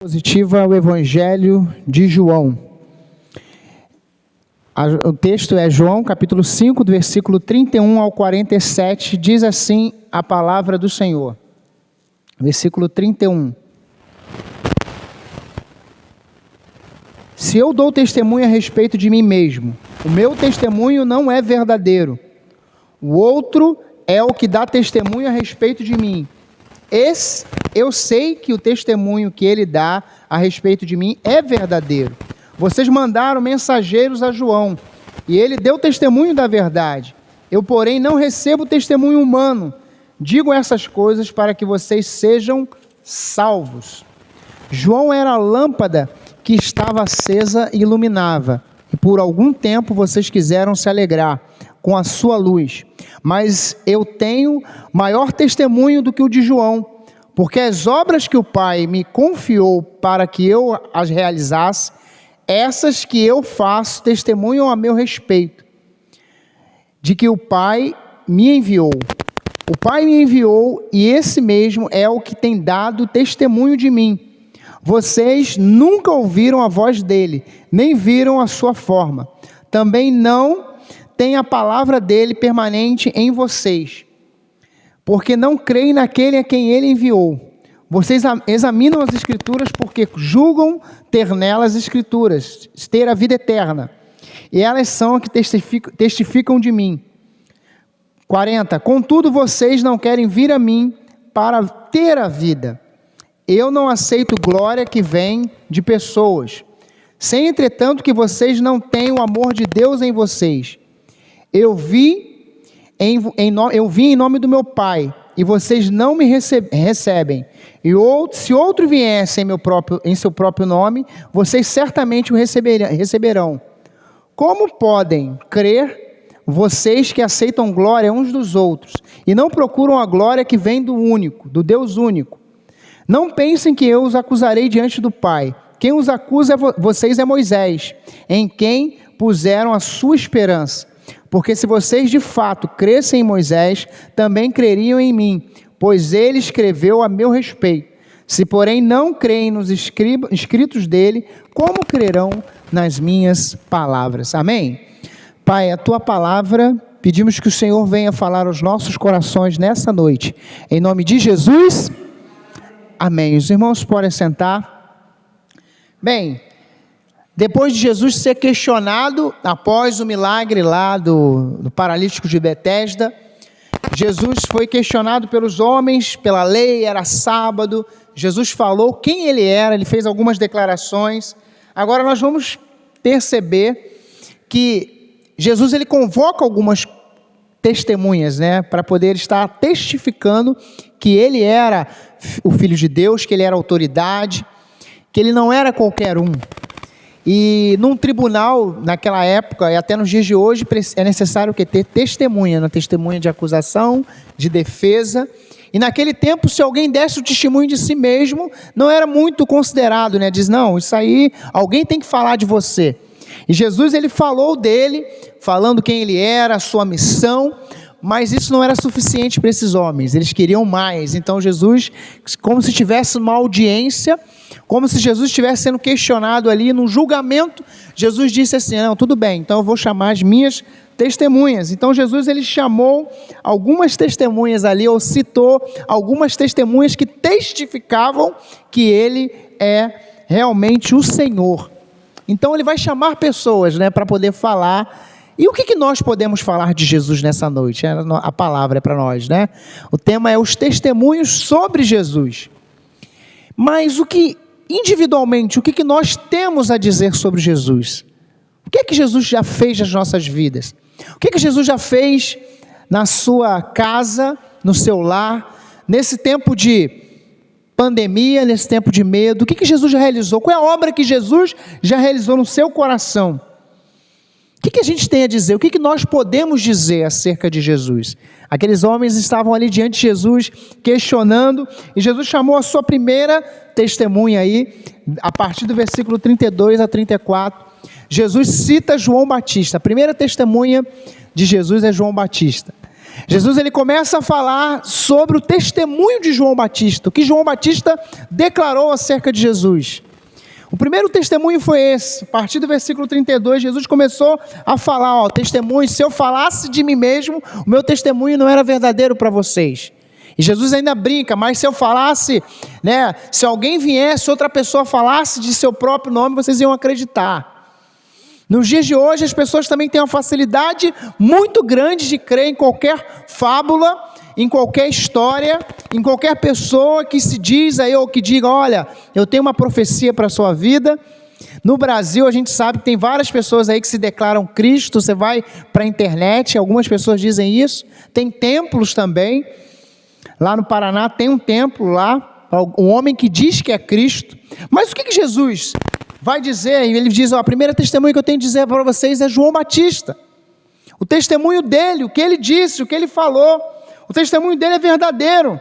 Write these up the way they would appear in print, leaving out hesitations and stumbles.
Expositiva ao Evangelho de João. O texto é João, capítulo 5, do versículo 31 ao 47, diz assim a palavra do Senhor. Versículo 31. Se eu dou testemunho a respeito de mim mesmo, o meu testemunho não é verdadeiro. O outro é o que dá testemunho a respeito de mim. Eu sei que o testemunho que ele dá a respeito de mim é verdadeiro. Vocês mandaram mensageiros a João, e ele deu testemunho da verdade. Eu, porém, não recebo testemunho humano. Digo essas coisas para que vocês sejam salvos. João era a lâmpada que estava acesa e iluminava, e por algum tempo vocês quiseram se alegrar com a sua luz. Mas eu tenho maior testemunho do que o de João, porque as obras que o Pai me confiou para que eu as realizasse, essas que eu faço testemunham a meu respeito, de que o Pai me enviou. O Pai me enviou e esse mesmo é o que tem dado testemunho de mim. Vocês nunca ouviram a voz dele, nem viram a sua forma. Também não tem a palavra dele permanente em vocês, porque não creem naquele a quem ele enviou. Vocês examinam as Escrituras porque julgam ter nelas Escrituras, ter a vida eterna. E elas são as que testificam de mim. 40. Contudo, vocês não querem vir a mim para ter a vida. Eu não aceito glória que vem de pessoas. Sem, entretanto, que vocês não têm o amor de Deus em vocês. Eu vim em nome do meu Pai, e vocês não me recebem. E se outro viesse em seu próprio nome, vocês certamente o receberão. Como podem crer vocês que aceitam glória uns dos outros, e não procuram a glória que vem do Deus único? Não pensem que eu os acusarei diante do Pai. Quem os acusa vocês é Moisés, em quem puseram a sua esperança. Porque se vocês de fato crescem em Moisés, também creriam em mim, pois ele escreveu a meu respeito. Se porém não creem nos escritos dele, como crerão nas minhas palavras? Amém? Pai, a tua palavra, pedimos que o Senhor venha falar aos nossos corações nessa noite. Em nome de Jesus, amém. Os irmãos podem sentar. Bem, depois de Jesus ser questionado, após o milagre lá do paralítico de Betesda, Jesus foi questionado pelos homens, pela lei, era sábado, Jesus falou quem ele era, ele fez algumas declarações. Agora nós vamos perceber que Jesus ele convoca algumas testemunhas, para poder estar testificando que ele era o Filho de Deus, que ele era autoridade, que ele não era qualquer um. E num tribunal, naquela época, e até nos dias de hoje, é necessário ter testemunha, testemunha de acusação, de defesa. E naquele tempo, se alguém desse o testemunho de si mesmo, não era muito considerado, Diz, não, isso aí, alguém tem que falar de você. E Jesus, ele falou dele, falando quem ele era, a sua missão, mas isso não era suficiente para esses homens, eles queriam mais. Então Jesus, como se tivesse uma audiência, como se Jesus estivesse sendo questionado ali, num julgamento, Jesus disse assim, não, tudo bem, então eu vou chamar as minhas testemunhas. Então Jesus, ele chamou algumas testemunhas ali, ou citou algumas testemunhas que testificavam que ele é realmente o Senhor. Então ele vai chamar pessoas, para poder falar. E o que nós podemos falar de Jesus nessa noite? A palavra é para nós, O tema é os testemunhos sobre Jesus. Mas individualmente, o que nós temos a dizer sobre Jesus? O que Jesus já fez nas nossas vidas? O que Jesus já fez na sua casa, no seu lar, nesse tempo de pandemia, nesse tempo de medo? O que Jesus já realizou? Qual é a obra que Jesus já realizou no seu coração? O que a gente tem a dizer? O que nós podemos dizer acerca de Jesus? Aqueles homens estavam ali diante de Jesus, questionando, e Jesus chamou a sua primeira testemunha aí, a partir do versículo 32 a 34. Jesus cita João Batista. A primeira testemunha de Jesus é João Batista. Jesus ele começa a falar sobre o testemunho de João Batista, o que João Batista declarou acerca de Jesus. O primeiro testemunho foi esse, a partir do versículo 32, Jesus começou a falar, testemunho, se eu falasse de mim mesmo, o meu testemunho não era verdadeiro para vocês. E Jesus ainda brinca, mas se eu falasse, se alguém viesse, outra pessoa falasse de seu próprio nome, vocês iam acreditar. Nos dias de hoje, as pessoas também têm uma facilidade muito grande de crer em qualquer fábula, em qualquer história, em qualquer pessoa que se diz aí, ou que diga, olha, eu tenho uma profecia para a sua vida. No Brasil, a gente sabe que tem várias pessoas aí que se declaram Cristo. Você vai para a internet, algumas pessoas dizem isso. Tem templos também. Lá no Paraná tem um templo lá, um homem que diz que é Cristo. Mas o que Jesus vai dizer? Ele diz, a primeira testemunha que eu tenho que dizer para vocês é João Batista. O testemunho dele, o que ele disse, o que ele falou, o testemunho dele é verdadeiro.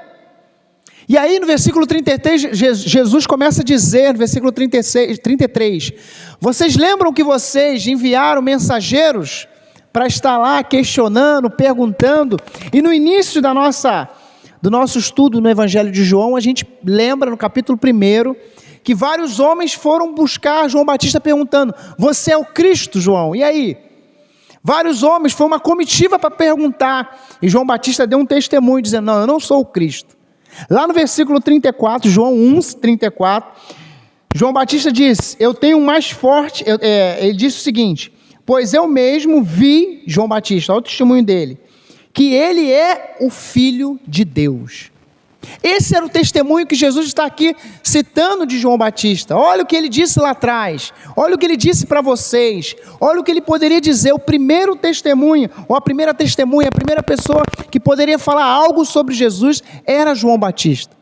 E aí no versículo 33, Jesus começa a dizer, no versículo 33, vocês lembram que vocês enviaram mensageiros para estar lá questionando, perguntando, e no início do nosso estudo no Evangelho de João, a gente lembra no capítulo 1, que vários homens foram buscar João Batista perguntando, você é o Cristo, João? E aí? Vários homens, foi uma comitiva para perguntar, e João Batista deu um testemunho, dizendo, não, eu não sou o Cristo. Lá no versículo 34, João 1:34, João Batista diz, eu tenho um mais forte, ele disse o seguinte, pois eu mesmo vi, João Batista, olha o testemunho dele, que ele é o Filho de Deus. Esse era o testemunho que Jesus está aqui citando de João Batista. Olha o que ele disse lá atrás, olha o que ele disse para vocês, olha o que ele poderia dizer, o primeiro testemunho, ou a primeira testemunha, a primeira pessoa que poderia falar algo sobre Jesus era João Batista.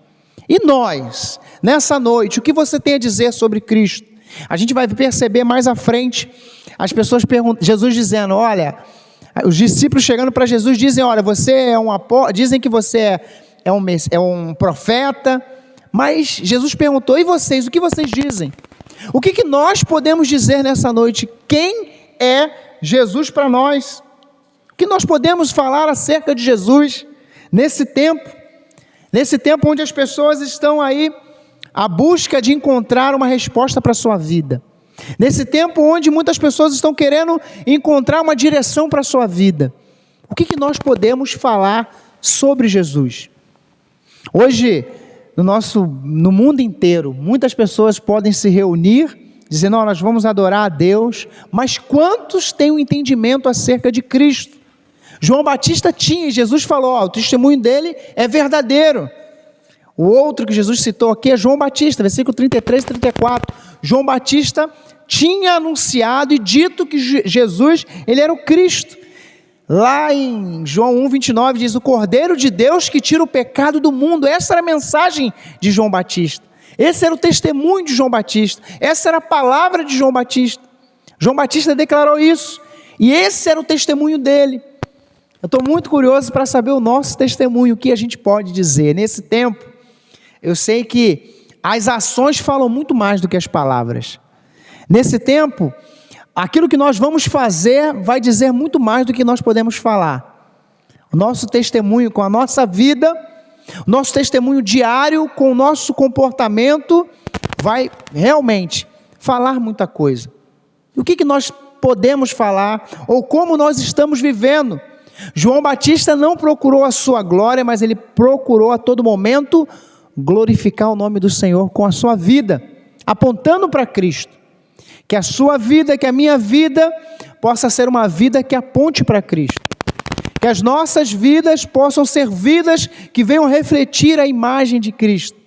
E nós, nessa noite, o que você tem a dizer sobre Cristo? A gente vai perceber mais à frente, as pessoas perguntam, Jesus dizendo, olha, os discípulos chegando para Jesus dizem, olha, você é um apóstolo, dizem que você é um profeta, mas Jesus perguntou, e vocês, o que vocês dizem? O que nós podemos dizer nessa noite? Quem é Jesus para nós? O que nós podemos falar acerca de Jesus nesse tempo onde as pessoas estão aí à busca de encontrar uma resposta para a sua vida, nesse tempo onde muitas pessoas estão querendo encontrar uma direção para a sua vida? O que nós podemos falar sobre Jesus? Hoje, no mundo inteiro, muitas pessoas podem se reunir, dizendo, nós vamos adorar a Deus, mas quantos têm um entendimento acerca de Cristo? João Batista tinha, e Jesus falou, o testemunho dele é verdadeiro. O outro que Jesus citou aqui é João Batista, versículo 33 e 34. João Batista tinha anunciado e dito que Jesus, ele era o Cristo. Lá em João 1:29 diz, o Cordeiro de Deus que tira o pecado do mundo. Essa era a mensagem de João Batista. Esse era o testemunho de João Batista. Essa era a palavra de João Batista. João Batista declarou isso. E esse era o testemunho dele. Eu estou muito curioso para saber o nosso testemunho, o que a gente pode dizer. Nesse tempo, eu sei que as ações falam muito mais do que as palavras. Nesse tempo, aquilo que nós vamos fazer vai dizer muito mais do que nós podemos falar. O nosso testemunho com a nossa vida, o nosso testemunho diário com o nosso comportamento vai realmente falar muita coisa. O que nós podemos falar ou como nós estamos vivendo? João Batista não procurou a sua glória, mas ele procurou a todo momento glorificar o nome do Senhor com a sua vida, apontando para Cristo. Que a sua vida, que a minha vida possa ser uma vida que aponte para Cristo. Que as nossas vidas possam ser vidas que venham refletir a imagem de Cristo.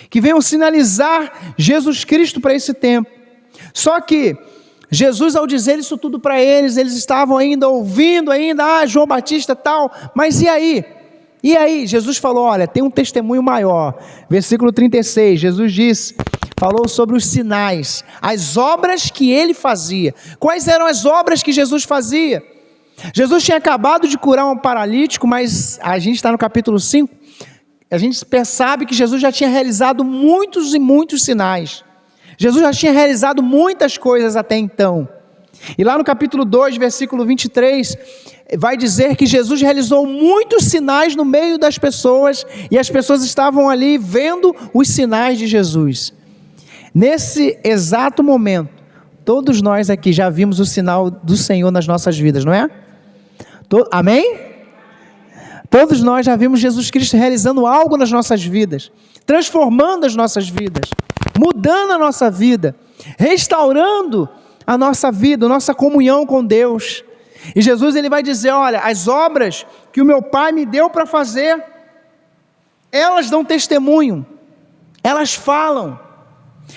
Que venham sinalizar Jesus Cristo para esse tempo. Só que Jesus, ao dizer isso tudo para eles, eles estavam ainda ouvindo, João Batista tal, mas e aí? E aí? Jesus falou, olha, tem um testemunho maior. Versículo 36, Jesus falou sobre os sinais, as obras que ele fazia. Quais eram as obras que Jesus fazia? Jesus tinha acabado de curar um paralítico, mas a gente está no capítulo 5, a gente sabe que Jesus já tinha realizado muitos e muitos sinais. Jesus já tinha realizado muitas coisas até então. E lá no capítulo 2, versículo 23, vai dizer que Jesus realizou muitos sinais no meio das pessoas, e as pessoas estavam ali vendo os sinais de Jesus. Nesse exato momento, todos nós aqui já vimos o sinal do Senhor nas nossas vidas, não é? Amém? Todos nós já vimos Jesus Cristo realizando algo nas nossas vidas, transformando as nossas vidas, mudando a nossa vida, restaurando a nossa vida, a nossa comunhão com Deus. E Jesus, ele vai dizer, olha, as obras que o meu Pai me deu para fazer, elas dão testemunho, elas falam.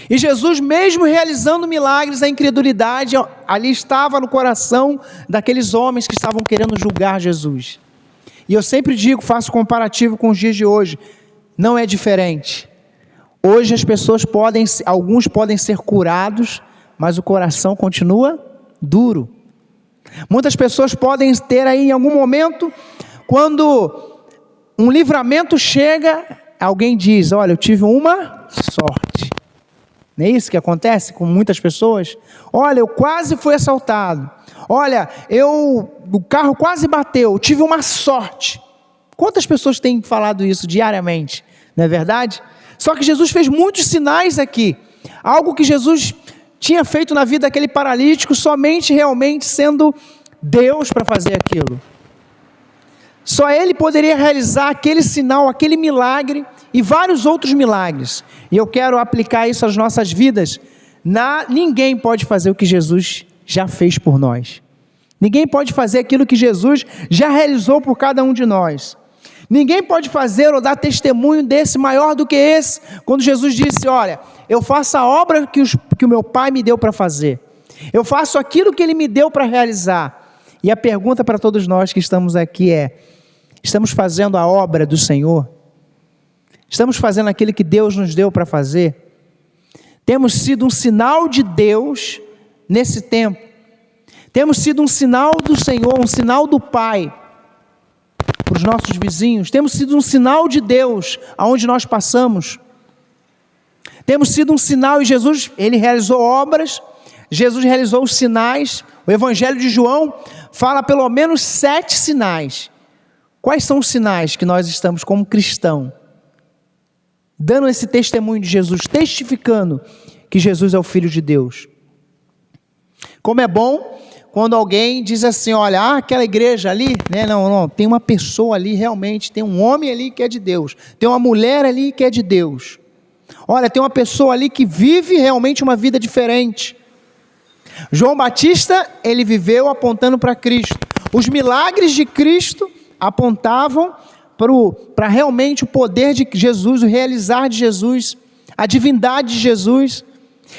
E Jesus, mesmo realizando milagres, a incredulidade ali estava no coração daqueles homens que estavam querendo julgar Jesus. E eu sempre digo, faço comparativo com os dias de hoje, não é diferente. Hoje as pessoas alguns podem ser curados, mas o coração continua duro. Muitas pessoas podem ter aí em algum momento, quando um livramento chega, alguém diz, olha, eu tive uma sorte. Não é isso que acontece com muitas pessoas? Olha, eu quase fui assaltado. Olha, o carro quase bateu, eu tive uma sorte. Quantas pessoas têm falado isso diariamente? Não é verdade? Só que Jesus fez muitos sinais aqui. Algo que Jesus tinha feito na vida daquele paralítico, somente realmente sendo Deus para fazer aquilo. Só Ele poderia realizar aquele sinal, aquele milagre e vários outros milagres. E eu quero aplicar isso às nossas vidas. Ninguém pode fazer o que Jesus já fez por nós. Ninguém pode fazer aquilo que Jesus já realizou por cada um de nós. Ninguém pode fazer ou dar testemunho desse maior do que esse, quando Jesus disse, olha, eu faço a obra que o meu Pai me deu para fazer. Eu faço aquilo que Ele me deu para realizar. E a pergunta para todos nós que estamos aqui é, estamos fazendo a obra do Senhor? Estamos fazendo aquilo que Deus nos deu para fazer? Temos sido um sinal de Deus nesse tempo. Temos sido um sinal do Senhor, um sinal do Pai para os nossos vizinhos. Temos sido um sinal de Deus aonde nós passamos. Temos sido um sinal, e Jesus, Ele realizou obras, Jesus realizou os sinais. O Evangelho de João fala pelo menos 7 sinais. Quais são os sinais que nós estamos como cristão dando esse testemunho de Jesus, testificando que Jesus é o Filho de Deus? Como é bom quando alguém diz assim, olha, aquela igreja ali, né? Não, tem uma pessoa ali realmente, tem um homem ali que é de Deus, tem uma mulher ali que é de Deus. Olha, tem uma pessoa ali que vive realmente uma vida diferente. João Batista, ele viveu apontando para Cristo. Os milagres de Cristo apontavam para realmente o poder de Jesus, o realizar de Jesus, a divindade de Jesus.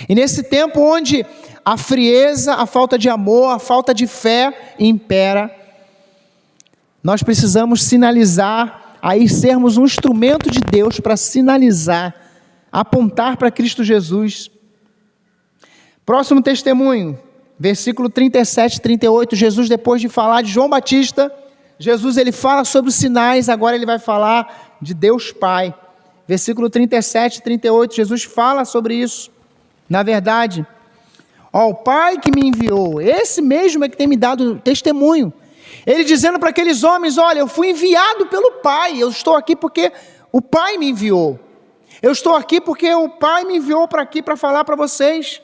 E nesse tempo onde a frieza, a falta de amor, a falta de fé impera, nós precisamos sinalizar, aí sermos um instrumento de Deus para sinalizar, apontar para Cristo Jesus. Próximo testemunho, versículo 37 e 38, Jesus, depois de falar de João Batista, Jesus, ele fala sobre os sinais, agora ele vai falar de Deus Pai. Versículo 37 e 38, Jesus fala sobre isso. Na verdade, o Pai que me enviou, esse mesmo é que tem me dado testemunho. Ele dizendo para aqueles homens, olha, eu fui enviado pelo Pai, eu estou aqui porque o Pai me enviou. Eu estou aqui porque o Pai me enviou para aqui para falar para vocês.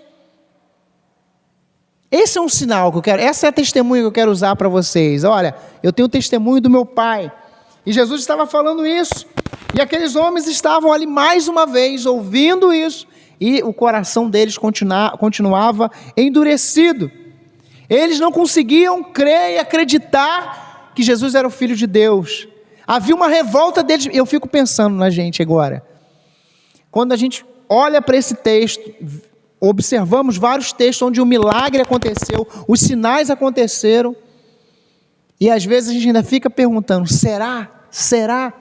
Esse é um sinal que eu quero, essa é a testemunha que eu quero usar para vocês. Olha, eu tenho o testemunho do meu Pai. E Jesus estava falando isso. E aqueles homens estavam ali mais uma vez ouvindo isso. E o coração deles continuava endurecido. Eles não conseguiam crer e acreditar que Jesus era o Filho de Deus. Havia uma revolta deles. Eu fico pensando na gente agora. Quando a gente olha para esse texto, observamos vários textos onde o milagre aconteceu, os sinais aconteceram, e às vezes a gente ainda fica perguntando, será?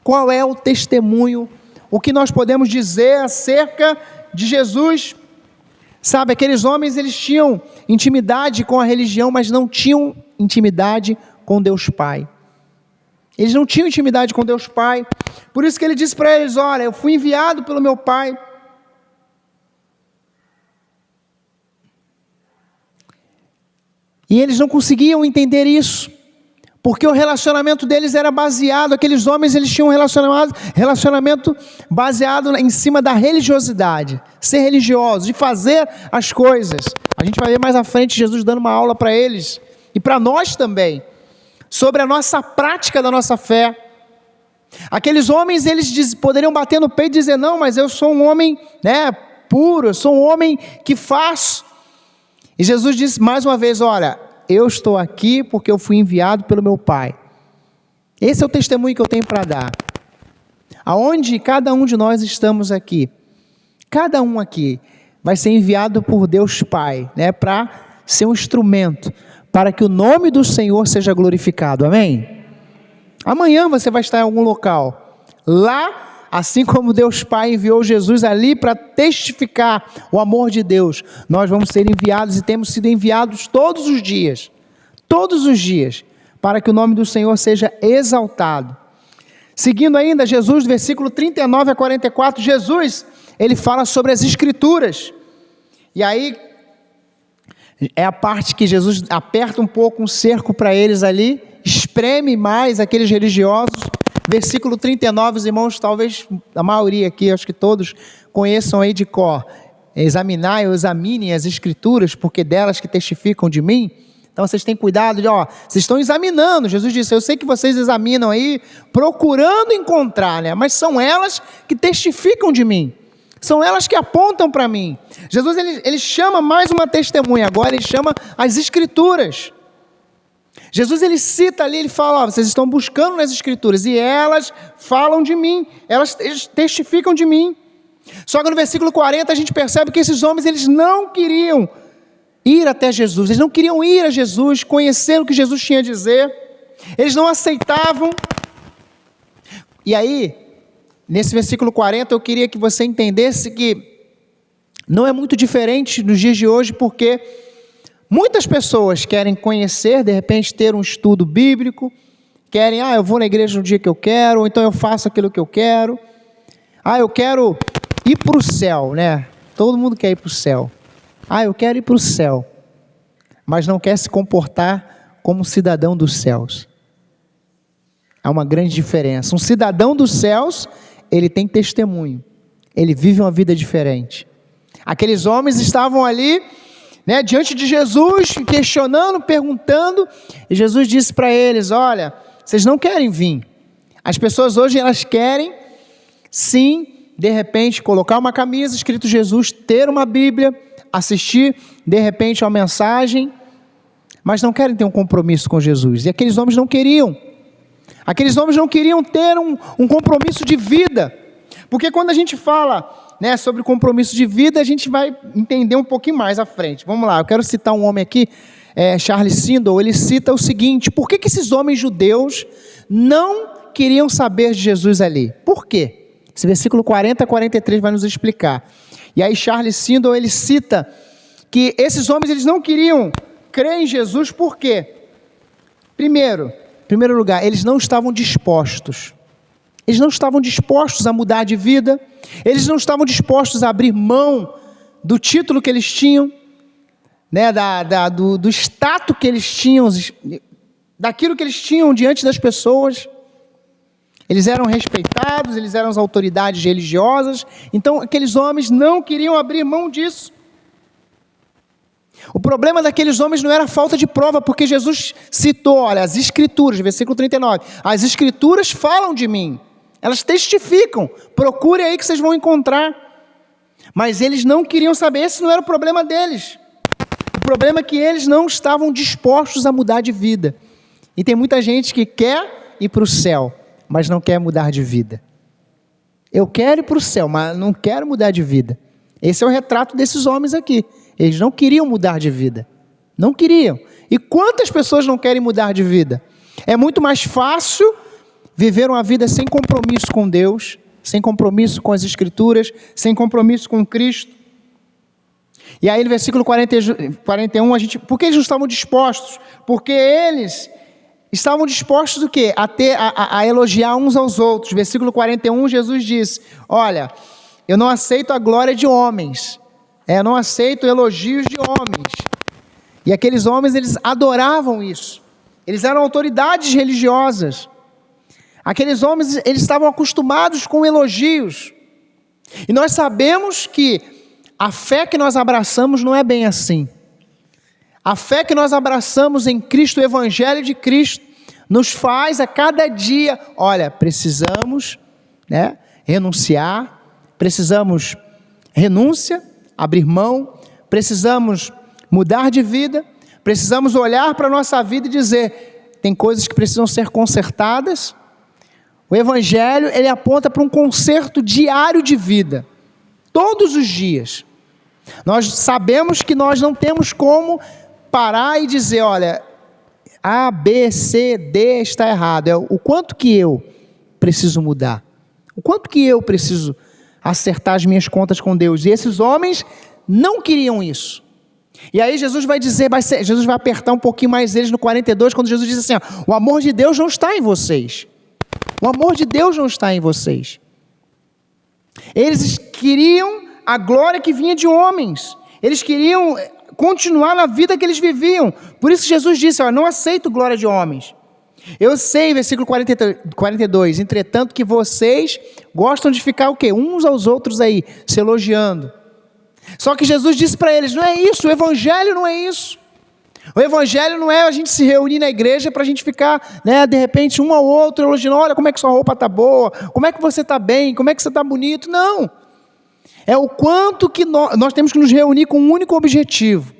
Qual é o testemunho? O que nós podemos dizer acerca de Jesus? Sabe, aqueles homens, eles tinham intimidade com a religião, mas não tinham intimidade com Deus Pai. Eles não tinham intimidade com Deus Pai. Por isso que ele disse para eles, olha, eu fui enviado pelo meu Pai. E eles não conseguiam entender isso, porque o relacionamento deles era baseado, aqueles homens eles tinham um relacionamento baseado em cima da religiosidade, ser religiosos, de fazer as coisas. A gente vai ver mais à frente Jesus dando uma aula para eles, e para nós também, sobre a nossa prática da nossa fé. Aqueles homens, eles poderiam bater no peito e dizer, não, mas eu sou um homem, puro, eu sou um homem que faço. E Jesus disse mais uma vez, olha, eu estou aqui porque eu fui enviado pelo meu Pai. Esse é o testemunho que eu tenho para dar. Aonde cada um de nós estamos aqui, cada um aqui vai ser enviado por Deus Pai, para ser um instrumento, para que o nome do Senhor seja glorificado, amém? Amanhã você vai estar em algum local, lá, assim como Deus Pai enviou Jesus ali para testificar o amor de Deus, nós vamos ser enviados e temos sido enviados todos os dias, para que o nome do Senhor seja exaltado. Seguindo ainda, Jesus, do versículo 39 a 44, Jesus, ele fala sobre as Escrituras, e aí, é a parte que Jesus aperta um pouco um cerco para eles ali, espreme mais aqueles religiosos. Versículo 39, os irmãos, talvez a maioria aqui, acho que todos conheçam aí de cor. Examinem as Escrituras, porque delas que testificam de mim. Então vocês têm cuidado vocês estão examinando. Jesus disse, eu sei que vocês examinam aí, procurando encontrar, mas são elas que testificam de mim. São elas que apontam para mim. Jesus, ele chama mais uma testemunha, agora ele chama as Escrituras. Jesus, ele cita ali, ele fala, vocês estão buscando nas Escrituras, e elas falam de mim, elas testificam de mim. Só que no versículo 40 a gente percebe que esses homens, eles não queriam ir até Jesus, eles não queriam ir a Jesus, conhecer o que Jesus tinha a dizer, eles não aceitavam. E aí, nesse versículo 40, eu queria que você entendesse que não é muito diferente nos dias de hoje, porque muitas pessoas querem conhecer, de repente ter um estudo bíblico, querem, eu vou na igreja no dia que eu quero, ou então eu faço aquilo que eu quero, eu quero ir para o céu, todo mundo quer ir para o céu, eu quero ir para o céu, mas não quer se comportar como cidadão dos céus. Há uma grande diferença. Um cidadão dos céus, ele tem testemunho, ele vive uma vida diferente. Aqueles homens estavam ali, diante de Jesus, questionando, perguntando, e Jesus disse para eles, olha, vocês não querem vir. As pessoas hoje, elas querem, sim, de repente, colocar uma camisa escrito Jesus, ter uma Bíblia, assistir, de repente, uma mensagem, mas não querem ter um compromisso com Jesus. E aqueles homens não queriam. Aqueles homens não queriam ter um compromisso de vida, porque quando a gente fala sobre compromisso de vida, a gente vai entender um pouquinho mais à frente. Vamos lá, eu quero citar um homem aqui, Charles Swindoll, ele cita o seguinte, por que esses homens judeus não queriam saber de Jesus ali? Por quê? Esse versículo 40 a 43 vai nos explicar. E aí Charles Swindoll, ele cita que esses homens, eles não queriam crer em Jesus, por quê? Em primeiro lugar, eles não estavam dispostos. Eles não estavam dispostos a mudar de vida, eles não estavam dispostos a abrir mão do título que eles tinham, do status que eles tinham, daquilo que eles tinham diante das pessoas. Eles eram respeitados, eles eram as autoridades religiosas, então aqueles homens não queriam abrir mão disso. O problema daqueles homens não era a falta de prova, porque Jesus citou, olha, as Escrituras, versículo 39, as Escrituras falam de mim, elas testificam, procure aí que vocês vão encontrar. Mas eles não queriam saber, esse não era o problema deles. O problema é que eles não estavam dispostos a mudar de vida. E tem muita gente que quer ir para o céu, mas não quer mudar de vida. Eu quero ir para o céu, mas não quero mudar de vida. Esse é o retrato desses homens aqui. Eles não queriam mudar de vida. Não queriam. E quantas pessoas não querem mudar de vida? É muito mais fácil viver uma vida sem compromisso com Deus, sem compromisso com as Escrituras, sem compromisso com Cristo. E aí no versículo 41, por que eles não estavam dispostos? Porque eles estavam dispostos o quê? A elogiar uns aos outros. Versículo 41, Jesus disse, olha, eu não aceito a glória de homens, eu não aceito elogios de homens. E aqueles homens, eles adoravam isso. Eles eram autoridades religiosas. Aqueles homens, eles estavam acostumados com elogios. E nós sabemos que a fé que nós abraçamos não é bem assim. A fé que nós abraçamos em Cristo, o Evangelho de Cristo, nos faz a cada dia, olha, precisamos, renunciar, precisamos renúncia, abrir mão, precisamos mudar de vida, precisamos olhar para a nossa vida e dizer, tem coisas que precisam ser consertadas. O Evangelho, ele aponta para um conserto diário de vida, todos os dias. Nós sabemos que nós não temos como parar e dizer, olha, A, B, C, D está errado. É o quanto que eu preciso mudar, o quanto que eu preciso acertar as minhas contas com Deus. E esses homens não queriam isso. E aí Jesus vai dizer, Jesus vai apertar um pouquinho mais eles no 42, quando Jesus diz assim, o amor de Deus não está em vocês. O amor de Deus não está em vocês. Eles queriam a glória que vinha de homens. Eles queriam continuar na vida que eles viviam. Por isso que Jesus disse, não aceito glória de homens. Eu sei, versículo 42, entretanto que vocês gostam de ficar o quê? Uns aos outros aí, se elogiando. Só que Jesus disse para eles, não é isso, o Evangelho não é isso. O Evangelho não é a gente se reunir na igreja para a gente ficar, de repente, um ao outro elogiando, olha como é que sua roupa está boa, como é que você está bem, como é que você está bonito. Não. É o quanto que nós temos que nos reunir com um único objetivo.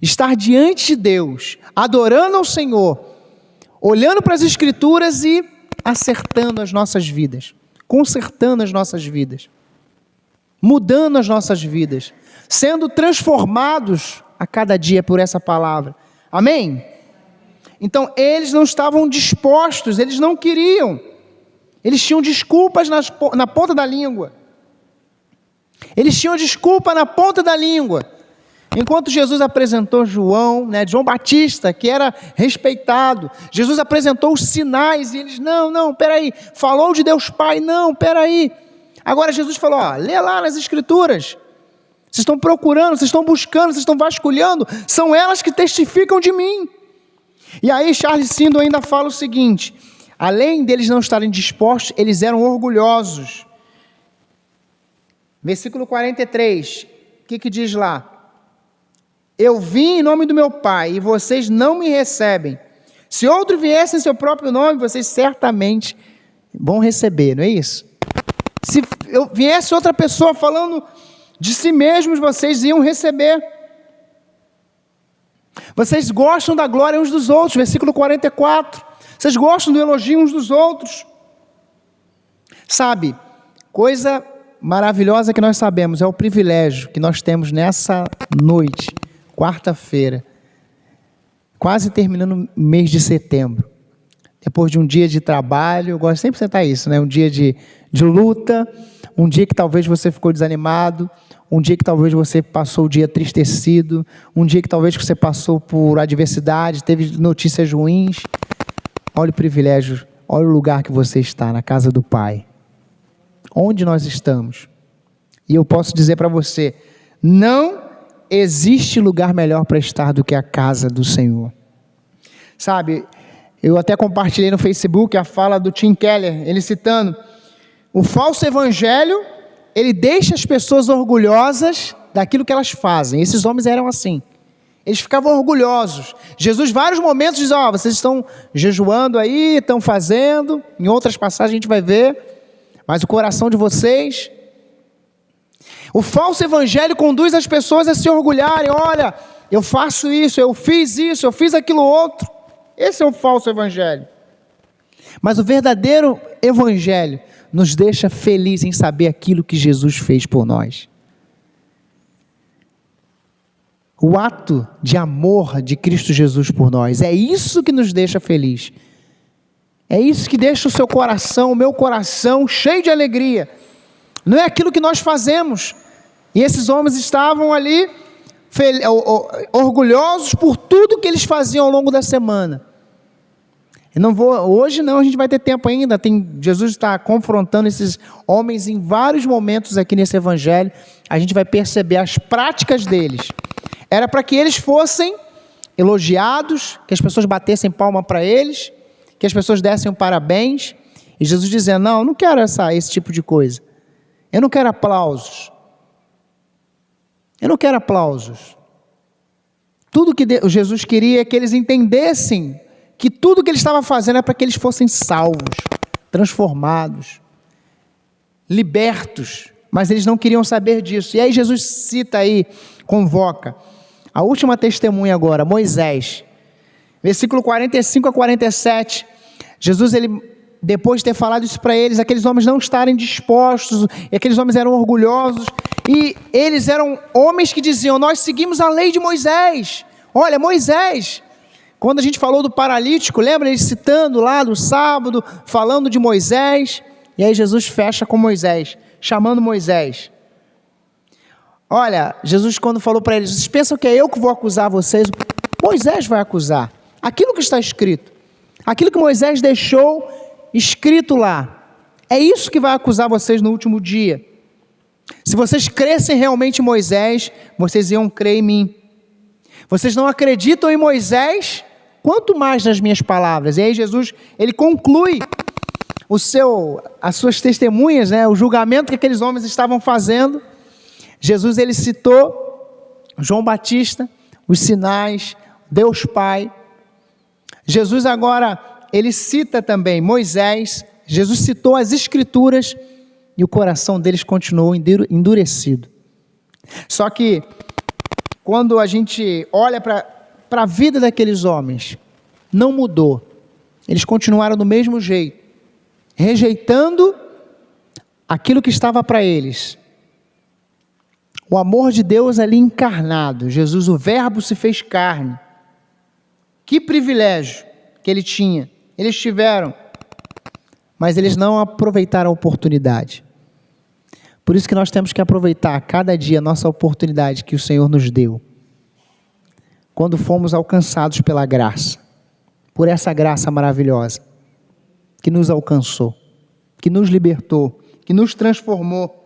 Estar diante de Deus, adorando ao Senhor, olhando para as Escrituras e acertando as nossas vidas, consertando as nossas vidas, mudando as nossas vidas, sendo transformados a cada dia por essa palavra. Amém? Então, eles não estavam dispostos, eles não queriam. Eles tinham desculpas na ponta da língua. Eles tinham desculpa na ponta da língua. Enquanto Jesus apresentou João Batista, que era respeitado, Jesus apresentou os sinais, e eles, não, peraí, falou de Deus Pai, não, peraí. Agora Jesus falou, lê lá nas Escrituras, vocês estão procurando, vocês estão buscando, vocês estão vasculhando, são elas que testificam de mim. E aí Charles Sindo ainda fala o seguinte, além deles não estarem dispostos, eles eram orgulhosos. Versículo 43, o que diz lá? Eu vim em nome do meu Pai, e vocês não me recebem. Se outro viesse em seu próprio nome, vocês certamente vão receber, não é isso? Se eu viesse outra pessoa falando de si mesmos, vocês iam receber. Vocês gostam da glória uns dos outros, versículo 44. Vocês gostam do elogio uns dos outros. Sabe, coisa maravilhosa que nós sabemos, é o privilégio que nós temos nessa noite, quarta-feira, quase terminando o mês de setembro. Depois de um dia de trabalho, eu gosto sempre de sentar isso, um dia de luta, um dia que talvez você ficou desanimado, um dia que talvez você passou o dia tristecido, um dia que talvez você passou por adversidade, teve notícias ruins. Olha o privilégio, olha o lugar que você está, na casa do Pai. Onde nós estamos. E eu posso dizer para você, não existe lugar melhor para estar do que a casa do Senhor. Sabe, eu até compartilhei no Facebook a fala do Tim Keller, ele citando, o falso evangelho, ele deixa as pessoas orgulhosas daquilo que elas fazem. Esses homens eram assim. Eles ficavam orgulhosos. Jesus, em vários momentos, diz, vocês estão jejuando aí, estão fazendo. Em outras passagens a gente vai ver. Mas o coração de vocês... O falso evangelho conduz as pessoas a se orgulharem. Olha, eu faço isso, eu fiz aquilo outro. Esse é o falso evangelho. Mas o verdadeiro evangelho nos deixa felizes em saber aquilo que Jesus fez por nós. O ato de amor de Cristo Jesus por nós, é isso que nos deixa feliz. É isso que deixa o seu coração, o meu coração cheio de alegria. Não é aquilo que nós fazemos. E esses homens estavam ali orgulhosos por tudo que eles faziam ao longo da semana. Hoje não, a gente vai ter tempo ainda. Jesus está confrontando esses homens em vários momentos aqui nesse evangelho. A gente vai perceber as práticas deles. Era para que eles fossem elogiados, que as pessoas batessem palma para eles, que as pessoas dessem um parabéns. E Jesus dizendo, não, eu não quero esse tipo de coisa. Eu não quero aplausos. Eu não quero aplausos. Tudo que Jesus queria é que eles entendessem que tudo que ele estava fazendo é para que eles fossem salvos, transformados, libertos. Mas eles não queriam saber disso. E aí Jesus cita aí, convoca a última testemunha agora, Moisés. Versículo 45 a 47. Jesus, depois de ter falado isso para eles, aqueles homens não estarem dispostos, e aqueles homens eram orgulhosos, e eles eram homens que diziam, nós seguimos a lei de Moisés. Olha, Moisés, quando a gente falou do paralítico, lembra eles citando lá do sábado, falando de Moisés, e aí Jesus fecha com Moisés, chamando Moisés. Olha, Jesus quando falou para eles, vocês pensam que é eu que vou acusar vocês? Moisés vai acusar, aquilo que está escrito, aquilo que Moisés deixou escrito lá, é isso que vai acusar vocês no último dia. Se vocês crescem realmente em Moisés, vocês iam crer em mim. Vocês não acreditam em Moisés, quanto mais nas minhas palavras. E aí Jesus, ele conclui as suas testemunhas, né, o julgamento que aqueles homens estavam fazendo. Jesus, ele citou João Batista, os sinais, Deus Pai. Jesus agora, ele cita também Moisés. Jesus citou as Escrituras e o coração deles continuou endurecido. Só que, quando a gente olha para a vida daqueles homens, não mudou. Eles continuaram do mesmo jeito, rejeitando aquilo que estava para eles. O amor de Deus ali encarnado, Jesus, o Verbo se fez carne. Que privilégio que ele tinha, eles tiveram, mas eles não aproveitaram a oportunidade. Por isso que nós temos que aproveitar cada dia a nossa oportunidade que o Senhor nos deu, quando fomos alcançados pela graça, por essa graça maravilhosa, que nos alcançou, que nos libertou, que nos transformou.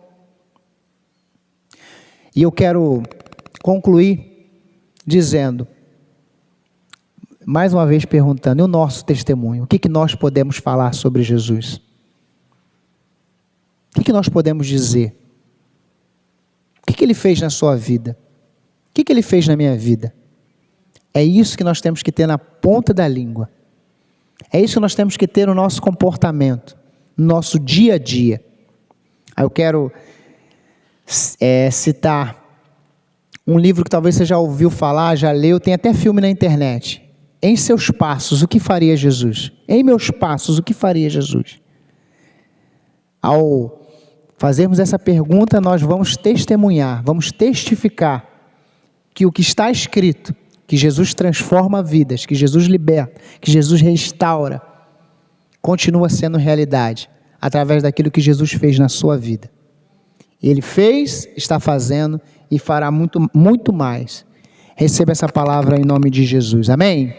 E eu quero concluir dizendo, mais uma vez perguntando, e o nosso testemunho? O que nós podemos falar sobre Jesus? O que nós podemos dizer? O que ele fez na sua vida? O que ele fez na minha vida? É isso que nós temos que ter na ponta da língua. É isso que nós temos que ter no nosso comportamento, no nosso dia a dia. Aí eu quero citar um livro que talvez você já ouviu falar, já leu, tem até filme na internet. Em seus passos, o que faria Jesus? Em meus passos, o que faria Jesus? Ao fazermos essa pergunta, nós vamos testemunhar, vamos testificar que o que está escrito, que Jesus transforma vidas, que Jesus liberta, que Jesus restaura, continua sendo realidade, através daquilo que Jesus fez na sua vida. Ele fez, está fazendo e fará muito, muito mais. Receba essa palavra em nome de Jesus. Amém?